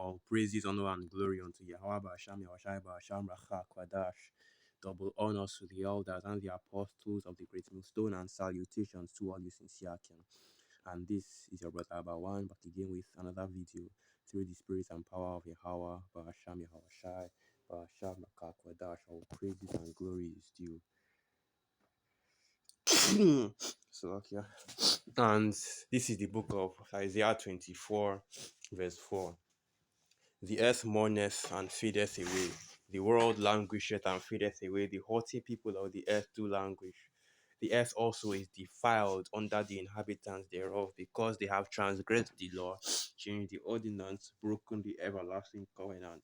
All praises, honor, and glory unto Yahweh, Basham, Yahushai, Basham, Racha, Kwadash. Double honors to the elders and the apostles of the great millstone, and salutations to all you sincere kin. And this is your brother Abawan back again with another video through the spirit and power of Yahweh, Basham, Yahushai, Basham, Racha, Kwadash. All praises and glory is due. So, okay. And this is the book of Isaiah 24, verse 4. The earth mourneth and fadeth away. The world languisheth and fadeth away. The haughty people of the earth do languish. The earth also is defiled under the inhabitants thereof, because they have transgressed the law, changed the ordinance, broken the everlasting covenant.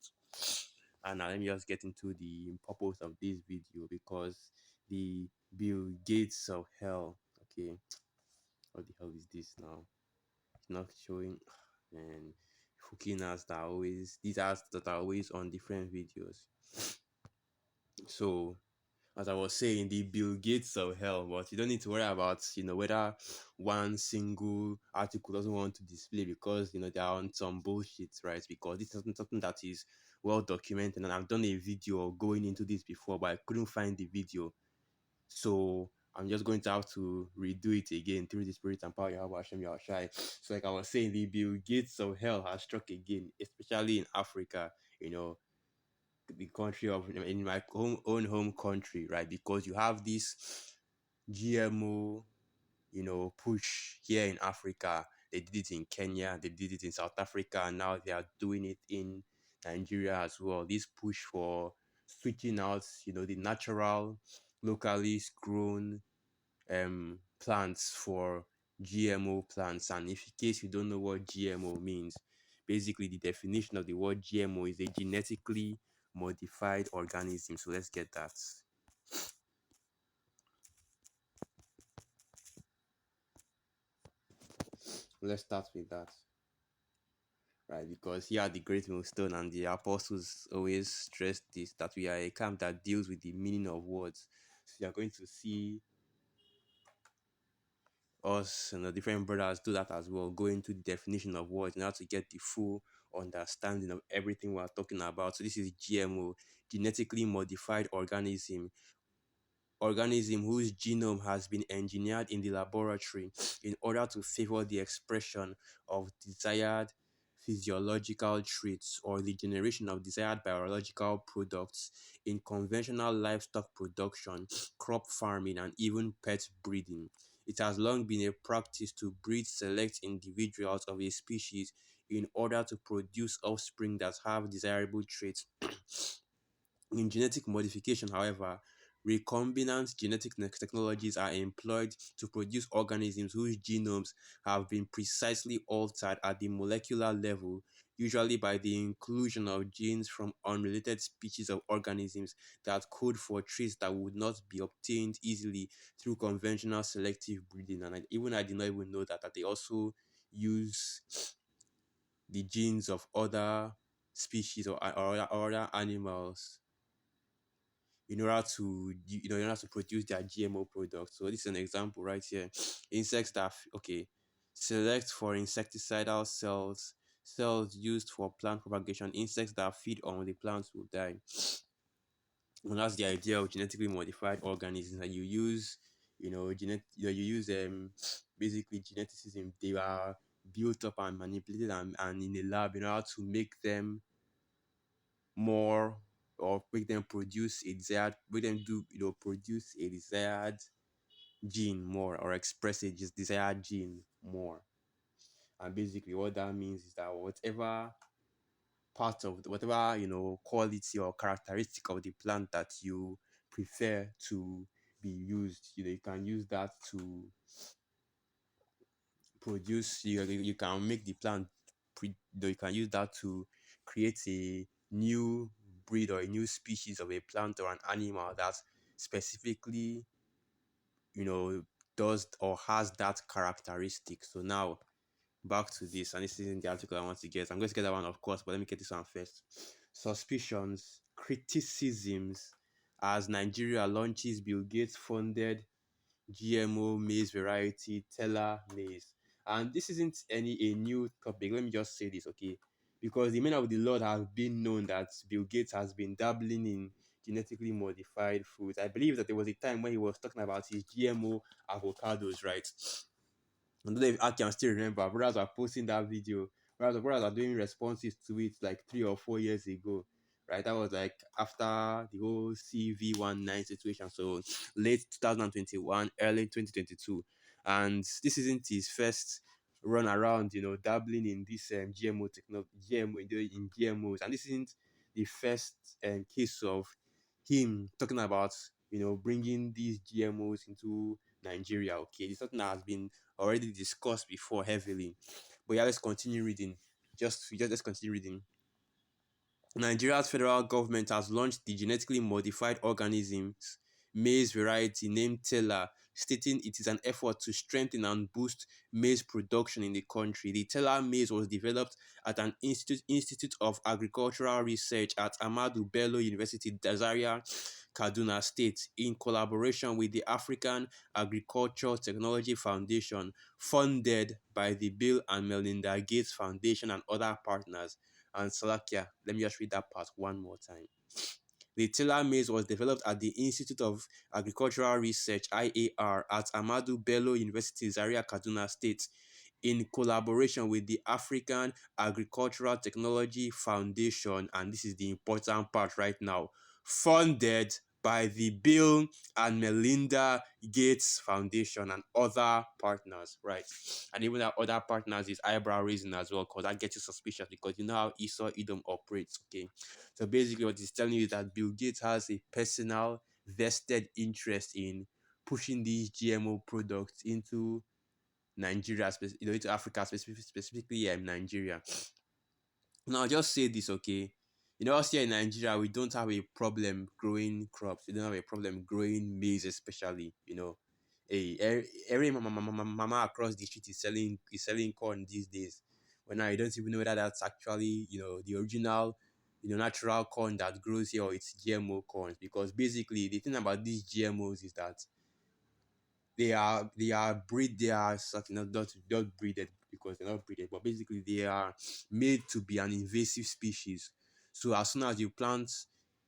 And now let me just get into the purpose of this video, because the Bill Gates of hell. Okay, what the hell is this now? It's not showing. And hooking ads that are always, these ads that are always on different videos. So as I was saying, the Bill Gates of hell, but you don't need to worry about, whether one single article doesn't want to display, because they're on some bullshit, right? Because this is something that is well documented, and I've done a video going into this before, but I couldn't find the video. So I'm just going to have to redo it again through the spirit and power Yahweh Hashem Yahushai. So like I was saying, the Bill Gates of hell has struck again, especially in Africa, the country of, in my own home country, right? Because you have this GMO, push here in Africa. They did it in Kenya, they did it in South Africa, and now they are doing it in Nigeria as well. This push for switching out, the natural, locally grown plants for GMO plants. And if in case you don't know what GMO means, basically the definition of the word GMO is a genetically modified organism. So let's get that. Let's start with that, right? Because here at the Great Millstone and the apostles always stress this, that we are a camp that deals with the meaning of words. So you're going to see us and the different brothers do that as well, go into the definition of words in order to get the full understanding of everything we're talking about. So this is GMO, genetically modified organism whose genome has been engineered in the laboratory in order to favor the expression of desired physiological traits or the generation of desired biological products in conventional livestock production, crop farming, and even pet breeding. It has long been a practice to breed select individuals of a species in order to produce offspring that have desirable traits. In genetic modification, however, recombinant genetic technologies are employed to produce organisms whose genomes have been precisely altered at the molecular level, usually by the inclusion of genes from unrelated species of organisms that code for traits that would not be obtained easily through conventional selective breeding. And I did not even know that they also use the genes of other species or other animals in order to produce their GMO products. So this is an example right here. Insects that select for insecticidal cells used for plant propagation. Insects that feed on the plants will die. And that's the idea of genetically modified organisms. And you use, you use basically geneticism. They are built up and manipulated and in a lab in order to make them more, or make them produce a desired, make them produce a desired gene more, or express a desired gene more. And basically what that means is that whatever part of whatever quality or characteristic of the plant that you prefer to be used, you can use that to produce, you can make the plant you can use that to create a new breed or a new species of a plant or an animal that specifically does or has that characteristic. So now back to this, and this isn't the article I want to get. I'm going to get that one, of course, but let me get this one first. Suspicions, criticisms as Nigeria launches Bill Gates funded GMO maize variety Teller maize. And this isn't a new topic. Let me just say this, okay? because the men of the Lord have been known that Bill Gates has been dabbling in genetically modified foods. I believe that there was a time when he was talking about his GMO avocados, right? I don't know if I can still remember. Brothers are posting that video. Brothers are doing responses to it like 3 or 4 years ago. Right, that was like after the whole CV19 situation. So late 2021, early 2022, and this isn't his first run around, dabbling in this GMO technology, GMO in GMOs, and this isn't the first case of him talking about bringing these GMOs into Nigeria. Okay, it's something that has been already discussed before heavily. But yeah, let's continue reading. Just let's continue reading. Nigeria's federal government has launched the genetically modified organisms maize variety named Tela, stating it is an effort to strengthen and boost maize production in the country. The Tela maize was developed at an Institute of Agricultural Research at Ahmadu Bello University, Zaria, Kaduna State, in collaboration with the African Agriculture Technology Foundation, funded by the Bill and Melinda Gates Foundation and other partners. And Salakia, let me just read that part one more time. The tiller maize was developed at the Institute of Agricultural Research (IAR) at Ahmadu Bello University, Zaria, Kaduna State, in collaboration with the African Agricultural Technology Foundation, and this is the important part right now, funded by the Bill and Melinda Gates Foundation and other partners, right? And even our other partners is eyebrow raising as well, because that gets you suspicious, because you know how Esau Edom operates, okay? So basically, what he's telling you is that Bill Gates has a personal vested interest in pushing these GMO products into Nigeria, into Africa, specifically Nigeria. Now, I'll just say this, okay? Us here in Nigeria, we don't have a problem growing crops. We don't have a problem growing maize, especially. Every mama across the street is selling corn these days. But now you don't even know whether that's actually the original natural corn that grows here, or it's GMO corn. Because basically the thing about these GMOs is that they are something not breeded, because they're not breeded, but basically they are made to be an invasive species. So as soon as you plant, as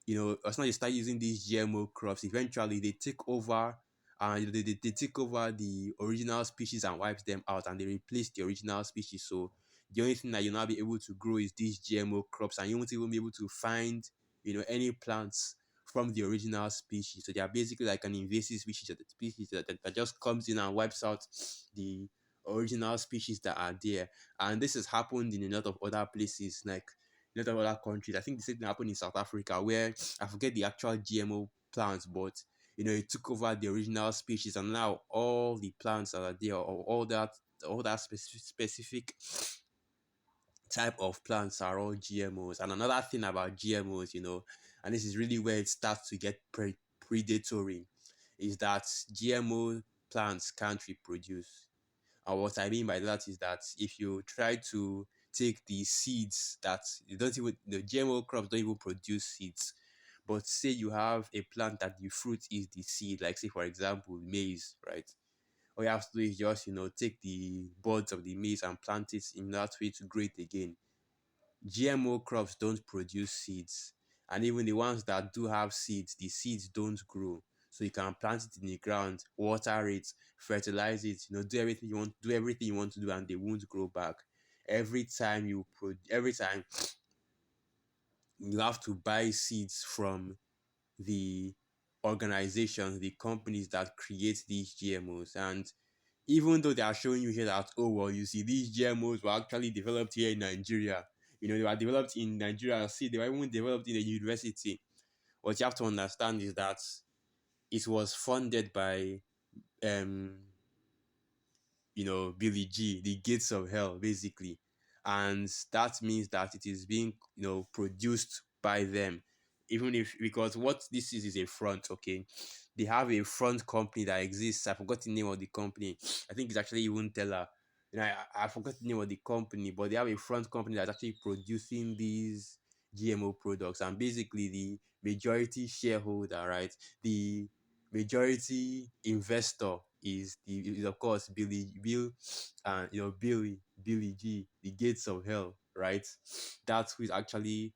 soon as you start using these GMO crops, eventually they take over, and they take over the original species and wipes them out, and they replace the original species. So the only thing that you'll not be able to grow is these GMO crops, and you won't even be able to find any plants from the original species. So they are basically like an invasive species that just comes in and wipes out the original species that are there. And this has happened in a lot of other places, like a lot of other countries. I think the same thing happened in South Africa, where I forget the actual GMO plants, but it took over the original species, and now all the plants that are there, or all that specific type of plants are all GMOs. And another thing about GMOs, and this is really where it starts to get predatory, is that GMO plants can't reproduce. And what I mean by that is that if you try to take the seeds that you don't even, the GMO crops don't even produce seeds. But say you have a plant that the fruit is the seed, like say for example maize, right? All you have to do is just take the buds of the maize and plant it in that way to grow it again. GMO crops don't produce seeds, and even the ones that do have seeds, the seeds don't grow. So you can plant it in the ground, water it, fertilize it, do everything you want to do, and they won't grow back. Every time you have to buy seeds from the organizations, the companies that create these GMOs. And even though they are showing you here that, oh, well, you see, these GMOs were actually developed here in Nigeria. They were developed in Nigeria. See, they were even developed in a university. What you have to understand is that it was funded by um Billy G, the gates of hell, basically. And that means that it is being, produced by them. Even if, because what this is a front, okay? They have a front company that exists. I forgot the name of the company. I think it's actually even Teller. I forgot the name of the company, but they have a front company that's actually producing these GMO products. And basically, the majority shareholder, right? The majority investor is of course Billy Bill and Billy G, the gates of hell, right? That's who is actually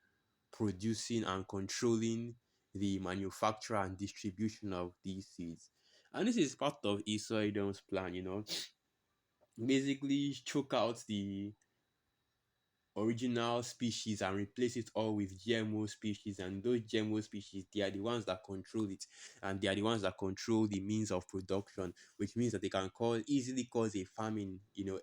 producing and controlling the manufacture and distribution of these seeds. And this is part of Esau plan, basically choke out the original species and replace it all with GMO species. And those GMO species, they are the ones that control it, and they are the ones that control the means of production, which means that they can easily cause a famine,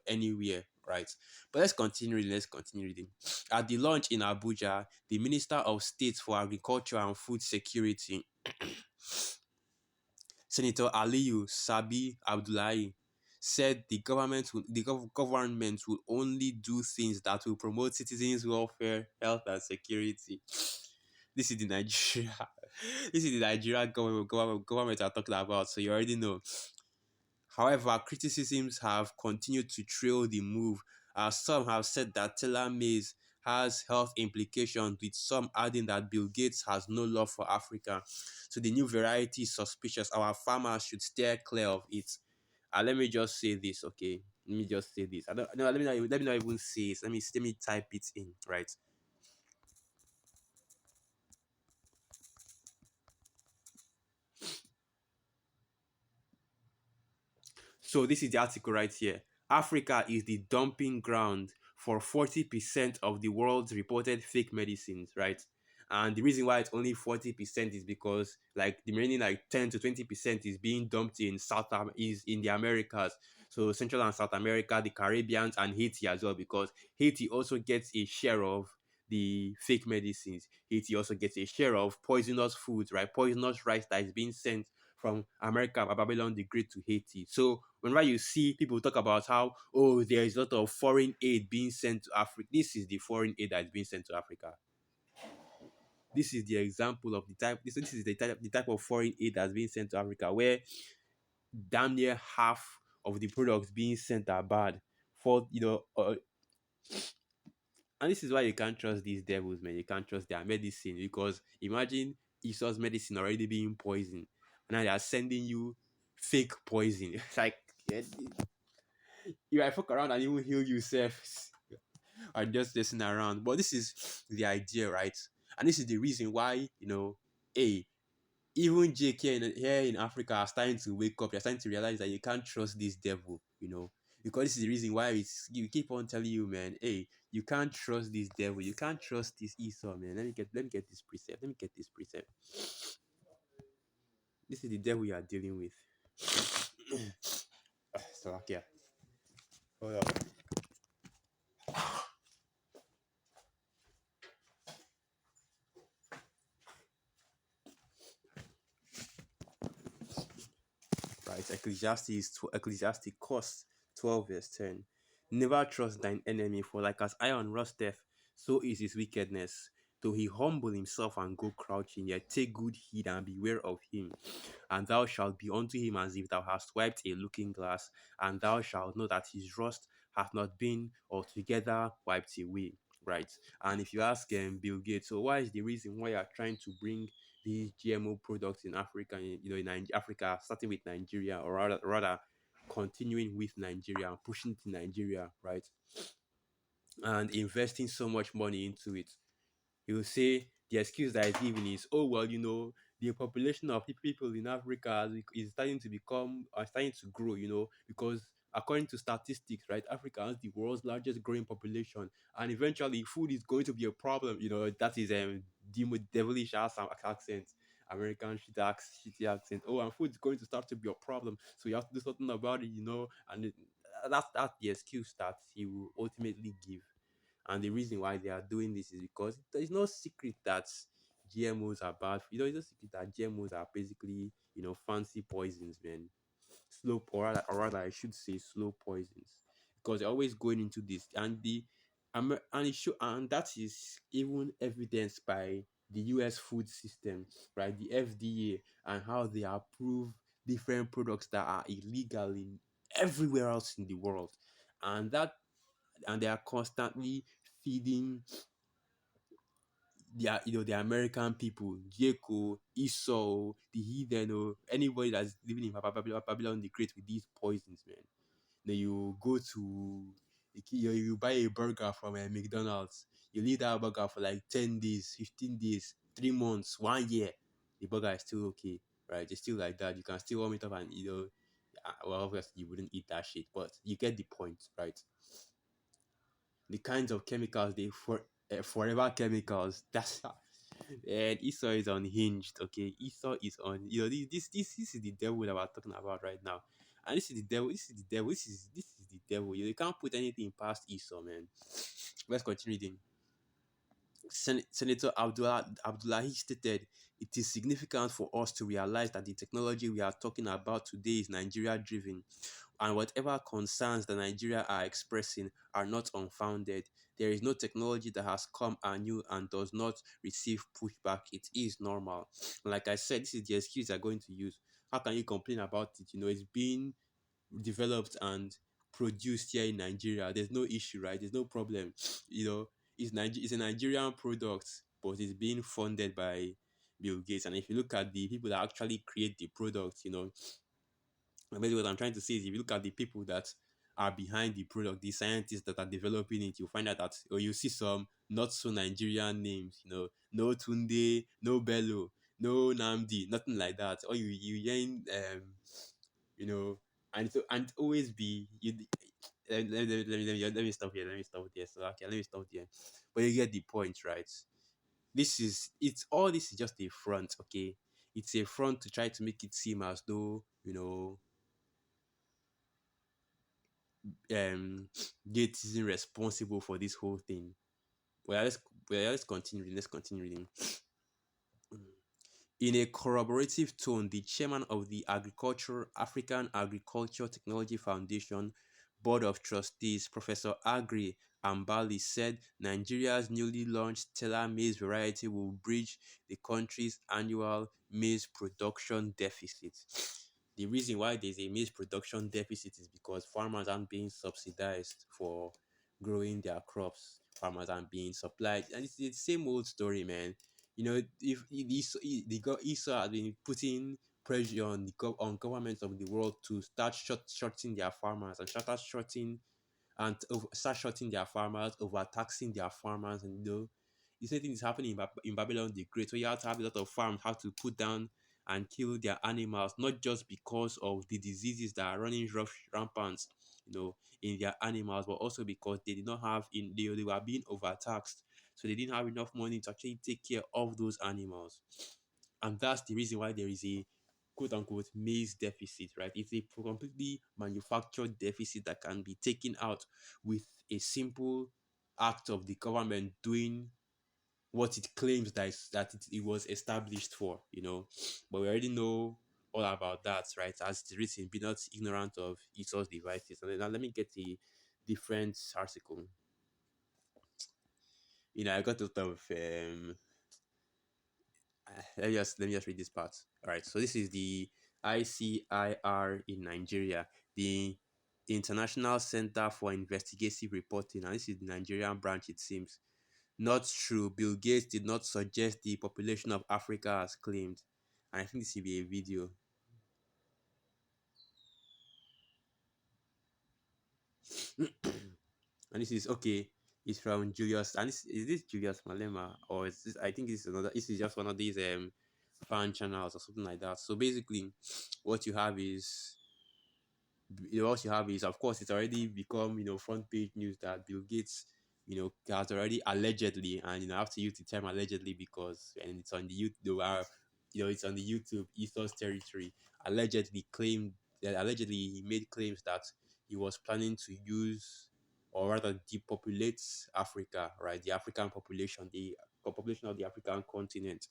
anywhere, right? But let's continue reading. At the launch in Abuja, the Minister of State for Agriculture and Food Security, Senator Aliyu Sabi Abdullahi, said the government will only do things that will promote citizens' welfare, health, and security. This is the Nigeria. This is the Nigerian government are talking about. So you already know. However, criticisms have continued to trail the move, as some have said that Taylor maize has health implications, with some adding that Bill Gates has no love for Africa. So the new variety is suspicious. Our farmers should steer clear of it. Let me just say this, okay? Let me just say this. I don't no, let me not even say it. Let me type it in, right? So this is the article right here. Africa is the dumping ground for 40% of the world's reported fake medicines, right? And the reason why it's only 40% is because like the remaining like 10 to 20% is being dumped in is in the Americas. So Central and South America, the Caribbeans, and Haiti as well, because Haiti also gets a share of the fake medicines. Haiti also gets a share of poisonous foods, right? Poisonous rice that is being sent from America, Babylon the Great, to Haiti. So whenever you see people talk about how, oh, there is a lot of foreign aid being sent to Africa, this is the foreign aid that is being sent to Africa. This is the example of the type. This is the type of foreign aid that's being sent to Africa, where damn near half of the products being sent are bad. For and this is why you can't trust these devils, man. You can't trust their medicine, because imagine Esau's medicine already being poisoned, and now they are sending you fake poison. It's like, yeah, you might fuck around and even heal yourself or just listen around. But this is the idea, right? And this is the reason why, hey, even JK here in Africa are starting to wake up. They're starting to realize that you can't trust this devil, because this is the reason why we keep on telling you, man, hey, you can't trust this devil. You can't trust this Esau, man. Let me get this precept. Let me get this precept. This is the devil you are dealing with. So okay. Hold on. Right, Ecclesiasticus 12 verse 10. Never trust thine enemy, for like as iron rusteth, so is his wickedness. Though he humble himself and go crouching, yet take good heed and beware of him. And thou shalt be unto him as if thou hast wiped a looking glass, and thou shalt know that his rust hath not been altogether wiped away. Right. And if you ask Bill Gates, so why is the reason why you are trying to bring these GMO products in Africa, in Africa, starting with Nigeria, or rather continuing with Nigeria and pushing to Nigeria, right? And investing so much money into it. He will say the excuse that he's giving is, oh well, the population of people in Africa is starting to grow, because according to statistics, right, Africa has the world's largest growing population, and eventually food is going to be a problem. That is devilish accent, American shitty accent. Oh, and food is going to start to be a problem, so you have to do something about it, and that's the excuse that he will ultimately give. And the reason why they are doing this is because it's no secret that GMOs are bad. It's no secret that GMOs are basically, fancy poisons, man. Or rather, I should say slow poisons, because they're always going into this, and that is even evidenced by the U.S. food system, right? The FDA, and how they approve different products that are illegal in everywhere else in the world, and that and they are constantly feeding the American people, Jaco, Esau, the heathen, or anybody that's living in Babylon the Great with these poisons, man. Then you go to You buy a burger from a McDonald's, you leave that burger for like 10 days, 15 days, 3 months, 1 year, the burger is still okay, right? It's still like that. You can still warm it up and, well, obviously you wouldn't eat that shit, but you get the point, right? The kinds of chemicals forever chemicals. That's and Esau is unhinged. Okay, Esau is on. This is the devil that we're talking about right now, and this is the devil. This is the devil. This is the devil. You can't put anything past Esau, man. Let's continue reading. Senator Abdullahi stated, "It is significant for us to realize that the technology we are talking about today is Nigeria driven, and whatever concerns that Nigeria are expressing are not unfounded. There is no technology that has come anew and does not receive pushback. It is normal." Like I said, this is the excuse they're going to use. How can you complain about it? It's being developed and produced here in Nigeria. There's no issue, right? There's no problem. It's a Nigerian product, but it's being funded by Bill Gates. And if you look at the people that actually create the product, basically what I'm trying to say is if you look at the people that are behind the product, the scientists that are developing it, you'll find out that, or you see some not so Nigerian names, no Tunde, no Bello, no Namdi, nothing like that. Or you hearing you know, and always be you. Let me stop here. Let me stop there. So okay, let me stop there. But you get the point, right? It's all this is just a front, okay? It's a front to try to make it seem as though um Gates isn't responsible for this whole thing. Well, let's continue reading. Let's continue reading. In a corroborative tone, the chairman of the African Agriculture Technology Foundation Board of Trustees, Professor Agri Ambali, said Nigeria's newly launched Stella maize variety will bridge the country's annual maize production deficit. The reason why there's a maize production deficit is because farmers aren't being subsidized for growing their crops. Farmers aren't being supplied, and it's the same old story, man. If Esau has been putting pressure on on governments of the world to start shorting their farmers and start shorting their farmers, overtaxing their farmers, and the same thing is happening in Babylon the Great. So you have to have a lot of farms have to put down and kill their animals, not just because of the diseases that are running rampant, in their animals, but also because they did not have they were being overtaxed, so they didn't have enough money to actually take care of those animals. And that's the reason why there is a quote unquote maize deficit, right? It's a completely manufactured deficit that can be taken out with a simple act of the government doing what it claims it was established for, But we already know all about that, right? As it's written, be not ignorant of Esau's devices. And then now let me get a different article. I got a lot of let me just read this part. All right, so this is the ICIR in Nigeria, the International Center for Investigative Reporting, and this is the Nigerian branch. It seems not true. Bill Gates did not suggest the population of Africa as claimed. And I think this will be a video. And this is okay. It's from Julius. And is this Julius Malema, or is this? I think this is another. This is just one of these fan channels or something like that. So basically, what you have is what you have is, of course, it's already become front page news that Bill Gates has already allegedly, and I have to use the term allegedly because and it's on the YouTube, it's on the YouTube ethos territory. Allegedly he made claims that he was planning to use, or rather depopulate Africa, right? The African population, the population of the African continent.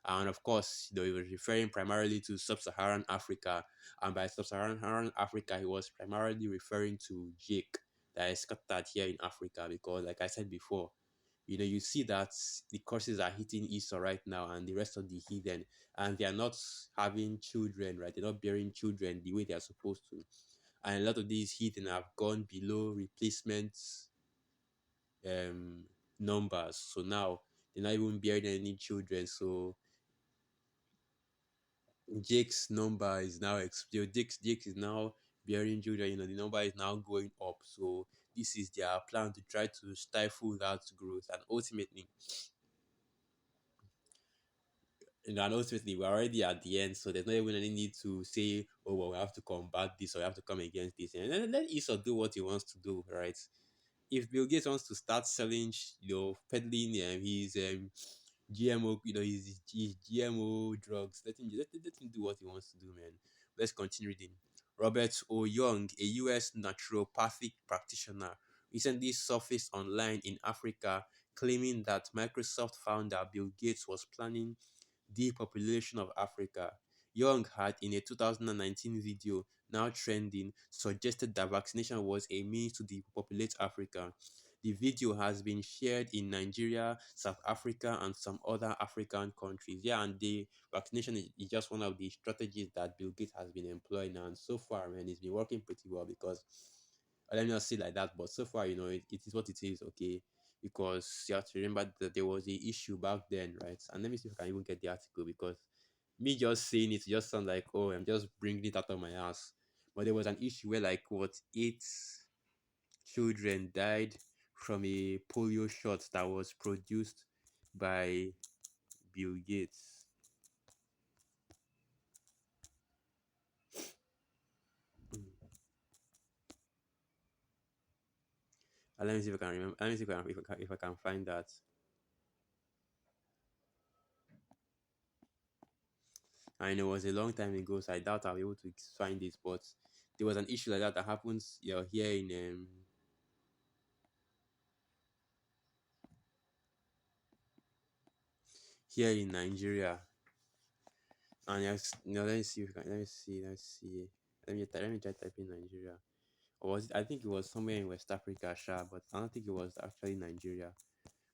And of course, he was referring primarily to sub-Saharan Africa, and by sub-Saharan Africa, he was primarily referring to Jake that is scattered here in Africa. Because, like I said before, you see that the curses are hitting Esau right now and the rest of the heathen, and they are not having children, right? They're not bearing children the way they are supposed to. And a lot of these heathen have gone below replacement um, numbers. So now they're not even bearing any children. So Jake's number is now Jake is now bearing children. The number is now going up. So this is their plan to try to stifle that growth, and ultimately we're already at the end, so there's not even any need to say, oh well, we have to combat this or we have to come against this, and then let Esau do what he wants to do, right? If Bill Gates wants to start selling, peddling his GMO, his GMO drugs, let him do what he wants to do, man. Let's continue reading. Robert O. Young, a U.S. naturopathic practitioner, recently surfaced online in Africa claiming that Microsoft founder Bill Gates was planning depopulation of Africa. Young had, in a 2019 video now trending, suggested that vaccination was a means to depopulate Africa. The video has been shared in Nigeria, South Africa, and some other African countries. Yeah, and the vaccination is just one of the strategies that Bill Gates has been employing, and so far, man, it's been working pretty well because let me not say like that, but so far, it is what it is, okay? Because you have to remember that there was a issue back then, right? And let me see if I can even get the article because me just saying it just sounds like, oh, I'm just bringing it out of my ass. But there was an issue where like what 8 children died from a polio shot that was produced by Bill Gates. And let me see if I can remember. Let me see if I can find that. I know it was a long time ago, so I doubt I'll be able to find this. But there was an issue like that happens, here in Nigeria. And yes, let me see. Let me see. Let's see. Let me try typing Nigeria. Or was it? I think it was somewhere in West Africa, sure, but I don't think it was actually Nigeria.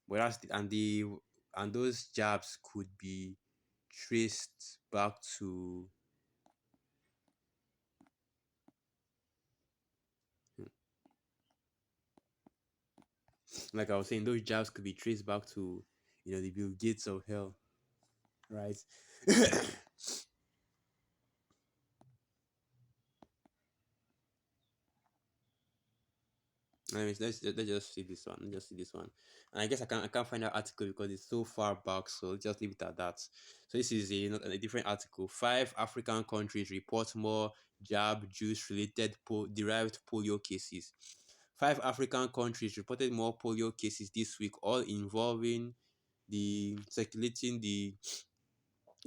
But and those jabs could be traced back to, like I was saying, those jabs could be traced back to the Bill Gates of hell, right? Anyways, let's just see this one. Let's just see this one. And I guess I can't find that article because it's so far back. So let's just leave it at that. So this is a different article. 5 African countries report more jab juice related derived polio cases. 5 African countries reported more polio cases this week, all involving the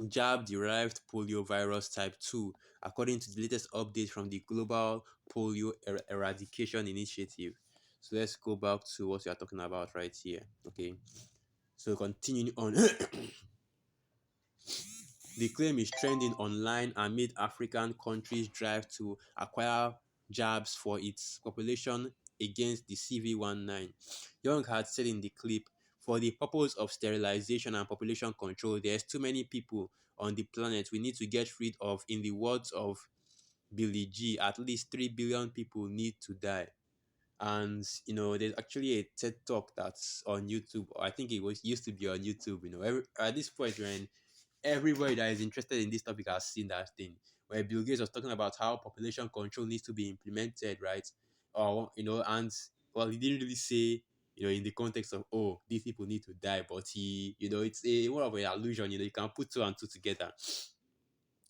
jab-derived poliovirus type 2, according to the latest update from the Global Polio Eradication Initiative. So let's go back to what we are talking about right here. Okay, so continuing on. The claim is trending online amid African countries' drive to acquire jabs for its population against the CV19. Young had said in the clip, for the purpose of sterilization and population control, there's too many people on the planet we need to get rid of. In the words of Billy G, at least 3 billion people need to die. And there's actually a TED talk that's on YouTube. I think it was used to be on YouTube. At this point, when everybody that is interested in this topic has seen that thing where Bill Gates was talking about how population control needs to be implemented, right? Or and well, he didn't really say in the context of, oh, these people need to die, but it's a more of an allusion. You can put two and two together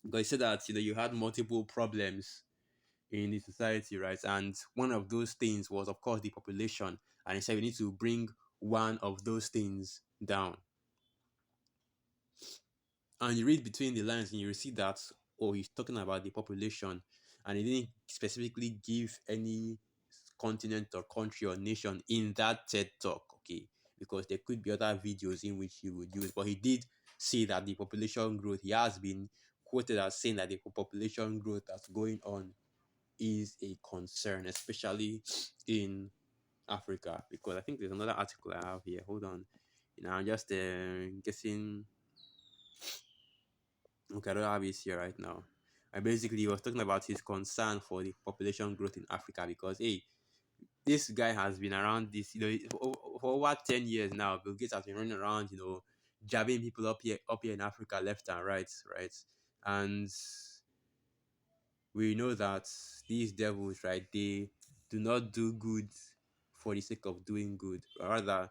because he said that you had multiple problems in the society, right? And one of those things was, of course, the population, and he said we need to bring one of those things down. And you read between the lines and you see that, oh, he's talking about the population, and he didn't specifically give any continent or country or nation in that TED talk, okay? Because there could be other videos in which he would use, but he did say that the population growth, he has been quoted as saying that the population growth that's going on is a concern, especially in Africa. Because I think there's another article I have here. Hold on. I'm just guessing. Okay, I don't have it here right now. And basically, he was talking about his concern for the population growth in Africa because, hey, this guy has been around this, for over 10 years now. Bill Gates has been running around, jabbing people up here in Africa, left and right? And we know that these devils, right, they do not do good for the sake of doing good. Rather,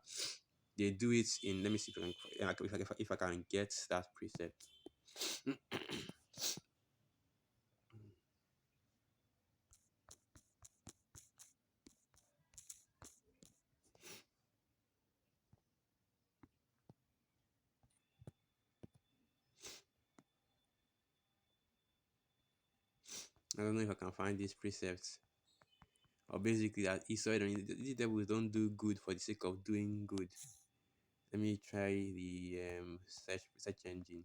they do it in, let me see if I can get that precept. I don't know if I can find these precepts. Or basically that Esau, the devils don't do good for the sake of doing good. Let me try the search engine.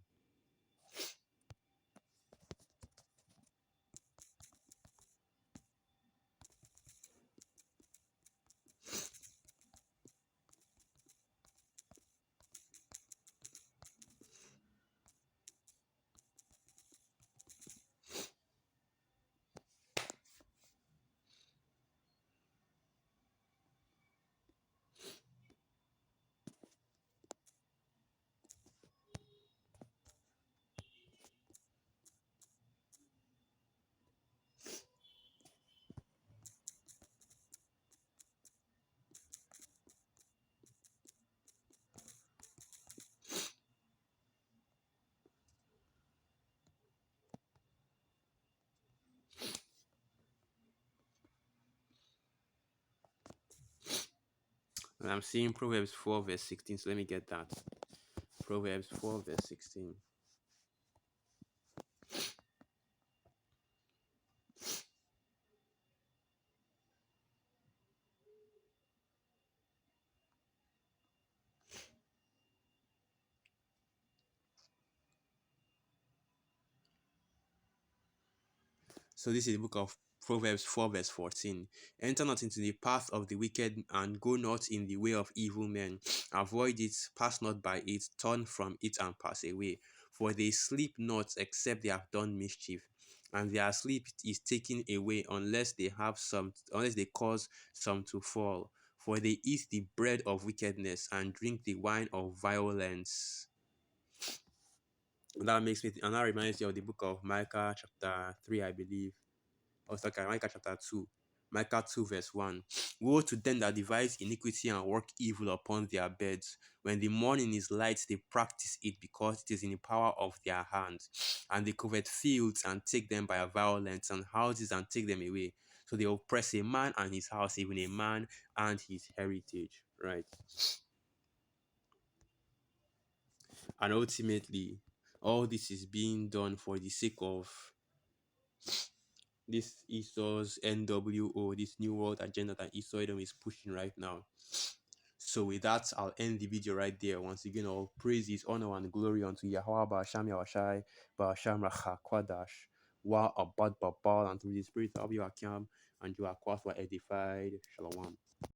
And I'm seeing Proverbs 4 verse 16. So let me get that. Proverbs 4 verse 16. So this is the book of Proverbs 4 verse 14. Enter not into the path of the wicked, and go not in the way of evil men. Avoid it, pass not by it, turn from it and pass away. For they sleep not except they have done mischief, and their sleep is taken away unless they cause some to fall. For they eat the bread of wickedness and drink the wine of violence. And that reminds me of the book of Micah chapter 3, I believe. Micah chapter 2. Micah 2 verse 1. Woe to them that devise iniquity and work evil upon their beds. When the morning is light, they practice it, because it is in the power of their hands. And they covet fields and take them by violence, and houses and take them away. So they oppress a man and his house, even a man and his heritage. Right. And ultimately, all this is being done for the sake of this Esau's NWO, this New World Agenda that Esau is pushing right now. So with that, I'll end the video right there. Once again, all praises, honor, and glory unto Yahweh, Ba'asham Yahweh, Ba'asham Racha Kwadash, Wa Abad Babal, and through the Spirit of Yakim, and you are quite edified. Shalom.